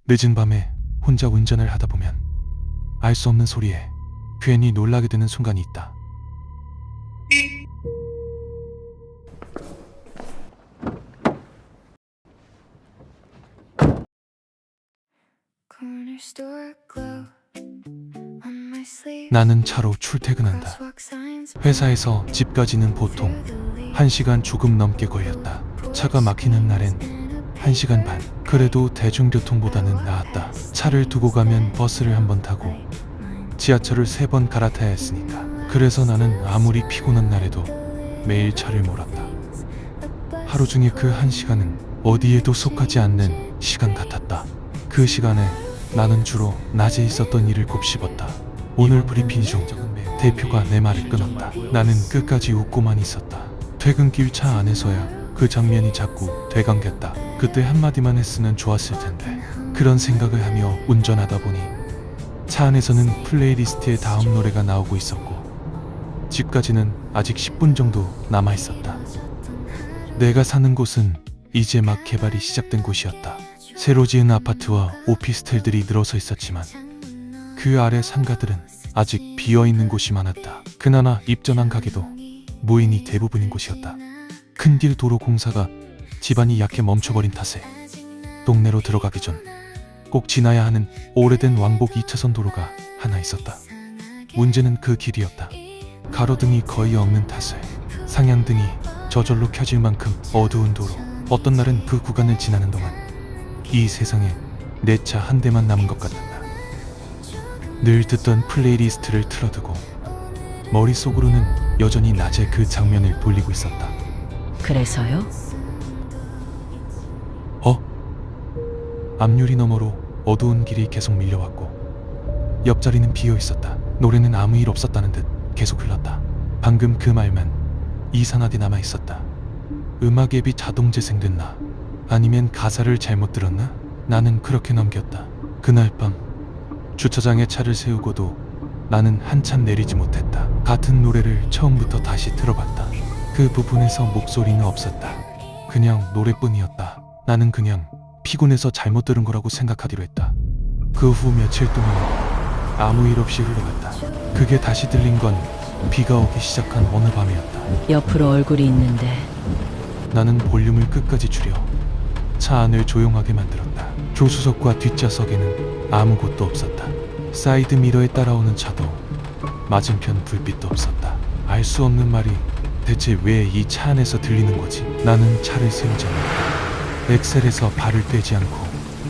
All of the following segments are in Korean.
늦은 밤에 혼자 운전을 하다 보면 알 수 없는 소리에 괜히 놀라게 되는 순간이 있다. 나는 차로 출퇴근한다. 회사에서 집까지는 보통 1시간 조금 넘게 걸렸다. 차가 막히는 날엔 1시간 반. 그래도 대중교통보다는 나았다. 차를 두고 가면 버스를 한 번 타고 지하철을 3번 갈아타야 했으니까. 그래서 나는 아무리 피곤한 날에도 매일 차를 몰았다. 하루 중에 그 1시간은 어디에도 속하지 않는 시간 같았다. 그 시간에 나는 주로 낮에 있었던 일을 곱씹었다. 오늘 브리핑 중 대표가 내 말을 끊었다. 나는 끝까지 웃고만 있었다. 퇴근길 차 안에서야 그 장면이 자꾸 되감겼다. 그때 한마디만 했으면 좋았을 텐데. 그런 생각을 하며 운전하다 보니 차 안에서는 플레이리스트에 다음 노래가 나오고 있었고 집까지는 아직 10분 정도 남아있었다. 내가 사는 곳은 이제 막 개발이 시작된 곳이었다. 새로 지은 아파트와 오피스텔들이 늘어서 있었지만 그 아래 상가들은 아직 비어있는 곳이 많았다. 그나마 입점한 가게도 무인이 대부분인 곳이었다. 큰 길 도로 공사가 집안이 약해 멈춰버린 탓에 동네로 들어가기 전 꼭 지나야 하는 오래된 왕복 2차선 도로가 하나 있었다. 문제는 그 길이었다. 가로등이 거의 없는 탓에 상향등이 저절로 켜질 만큼 어두운 도로. 어떤 날은 그 구간을 지나는 동안 이 세상에 내 차 한 대만 남은 것 같았다. 늘 듣던 플레이리스트를 틀어두고 머릿속으로는 여전히 낮에 그 장면을 돌리고 있었다. 그래서요? 앞유리 너머로 어두운 길이 계속 밀려왔고 옆자리는 비어 있었다. 노래는 아무 일 없었다는 듯 계속 흘렀다. 방금 그 말만 이상하게 남아 있었다. 음악 앱이 자동 재생됐나? 아니면 가사를 잘못 들었나? 나는 그렇게 넘겼다. 그날 밤 주차장에 차를 세우고도 나는 한참 내리지 못했다. 같은 노래를 처음부터 다시 들어봤다. 그 부분에서 목소리는 없었다. 그냥 노래뿐이었다. 나는 그냥 피곤해서 잘못 들은 거라고 생각하기로 했다. 그 후 며칠 동안 아무 일 없이 흘러갔다. 그게 다시 들린 건 비가 오기 시작한 어느 밤이었다. 옆으로 얼굴이 있는데. 나는 볼륨을 끝까지 줄여 차 안을 조용하게 만들었다. 조수석과 뒷좌석에는 아무것도 없었다. 사이드 미러에 따라오는 차도 맞은편 불빛도 없었다. 알 수 없는 말이 대체 왜 이 차 안에서 들리는 거지? 나는 차를 세우자마자 엑셀에서 발을 떼지 않고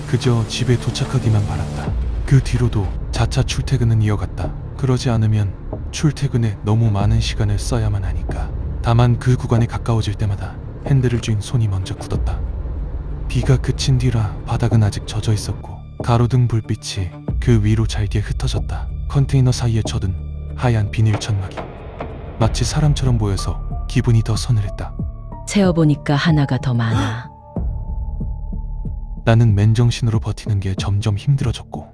그저 집에 도착하기만 바랐다. 그 뒤로도 자차 출퇴근은 이어갔다. 그러지 않으면 출퇴근에 너무 많은 시간을 써야만 하니까. 다만 그 구간에 가까워질 때마다 핸들을 쥔 손이 먼저 굳었다. 비가 그친 뒤라 바닥은 아직 젖어 있었고 가로등 불빛이 그 위로 잘게 흩어졌다. 컨테이너 사이에 젖은 하얀 비닐 천막이 마치 사람처럼 보여서 기분이 더 서늘했다. 세어보니까 하나가 더 많아. 나는 맨정신으로 버티는 게 점점 힘들어졌고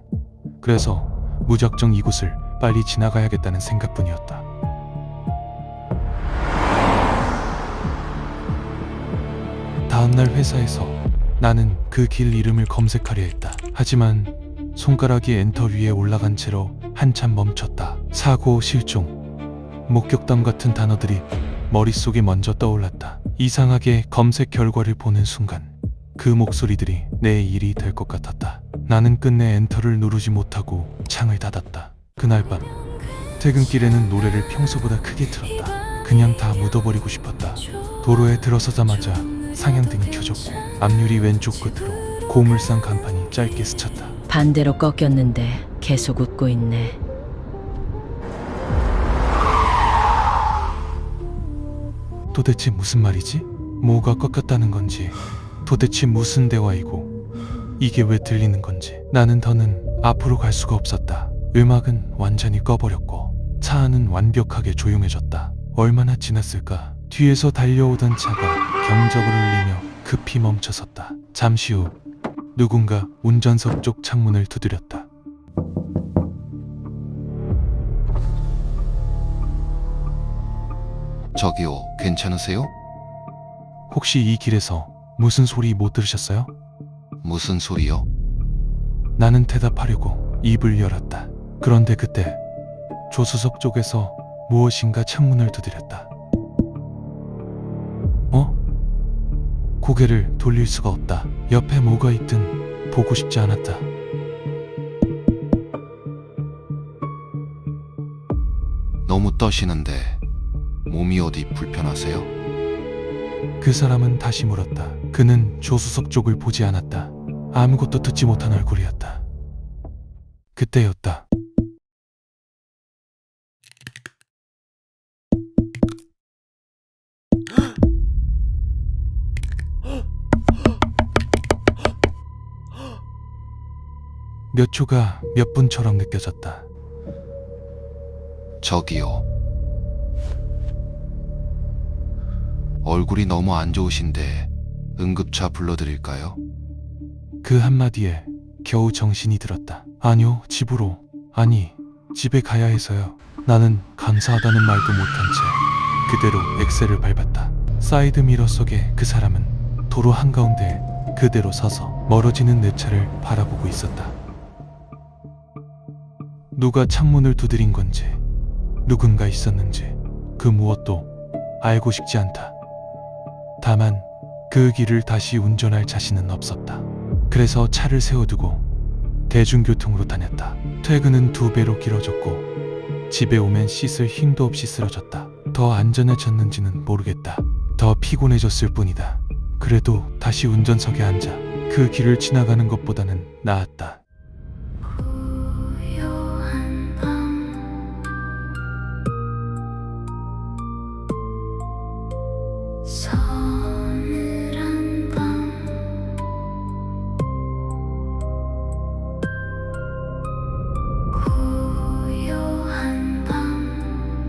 그래서 무작정 이곳을 빨리 지나가야겠다는 생각뿐이었다. 다음날 회사에서 나는 그 길 이름을 검색하려 했다. 하지만 손가락이 엔터 위에 올라간 채로 한참 멈췄다. 사고, 실종, 목격담 같은 단어들이 머릿속에 먼저 떠올랐다. 이상하게 검색 결과를 보는 순간 그 목소리들이 내 일이 될 것 같았다. 나는 끝내 엔터를 누르지 못하고 창을 닫았다. 그날 밤 퇴근길에는 노래를 평소보다 크게 틀었다. 그냥 다 묻어버리고 싶었다. 도로에 들어서자마자 상향등이 켜졌고 앞유리 왼쪽 끝으로 고물 싼 간판이 짧게 스쳤다. 반대로 꺾였는데 계속 웃고 있네. 도대체 무슨 말이지? 뭐가 꺾였다는 건지 도대체 무슨 대화이고 이게 왜 들리는 건지. 나는 더는 앞으로 갈 수가 없었다. 음악은 완전히 꺼버렸고 차 안은 완벽하게 조용해졌다. 얼마나 지났을까? 뒤에서 달려오던 차가 경적을 울리며 급히 멈춰섰다. 잠시 후 누군가 운전석 쪽 창문을 두드렸다. 저기요, 괜찮으세요? 혹시 이 길에서 무슨 소리 못 들으셨어요? 무슨 소리요? 나는 대답하려고 입을 열었다. 그런데 그때 조수석 쪽에서 무엇인가 창문을 두드렸다. 고개를 돌릴 수가 없다. 옆에 뭐가 있든 보고 싶지 않았다. 너무 떠시는데 몸이 어디 불편하세요? 그 사람은 다시 물었다. 그는 조수석 쪽을 보지 않았다. 아무것도 듣지 못한 얼굴이었다. 그때였다. 몇 초가 몇 분처럼 느껴졌다. 저기요. 얼굴이 너무 안 좋으신데 응급차 불러드릴까요? 그 한마디에 겨우 정신이 들었다. 아니요, 집으로. 아니, 집에 가야 해서요. 나는 감사하다는 말도 못한 채 그대로 엑셀을 밟았다. 사이드 미러 속에 그 사람은 도로 한가운데 그대로 서서 멀어지는 내 차를 바라보고 있었다. 누가 창문을 두드린 건지, 누군가 있었는지 그 무엇도 알고 싶지 않다. 다만 그 길을 다시 운전할 자신은 없었다. 그래서 차를 세워두고 대중교통으로 다녔다. 퇴근은 2배로 길어졌고 집에 오면 씻을 힘도 없이 쓰러졌다. 더 안전해졌는지는 모르겠다. 더 피곤해졌을 뿐이다. 그래도 다시 운전석에 앉아 그 길을 지나가는 것보다는 나았다. 서늘한 밤 고요한 밤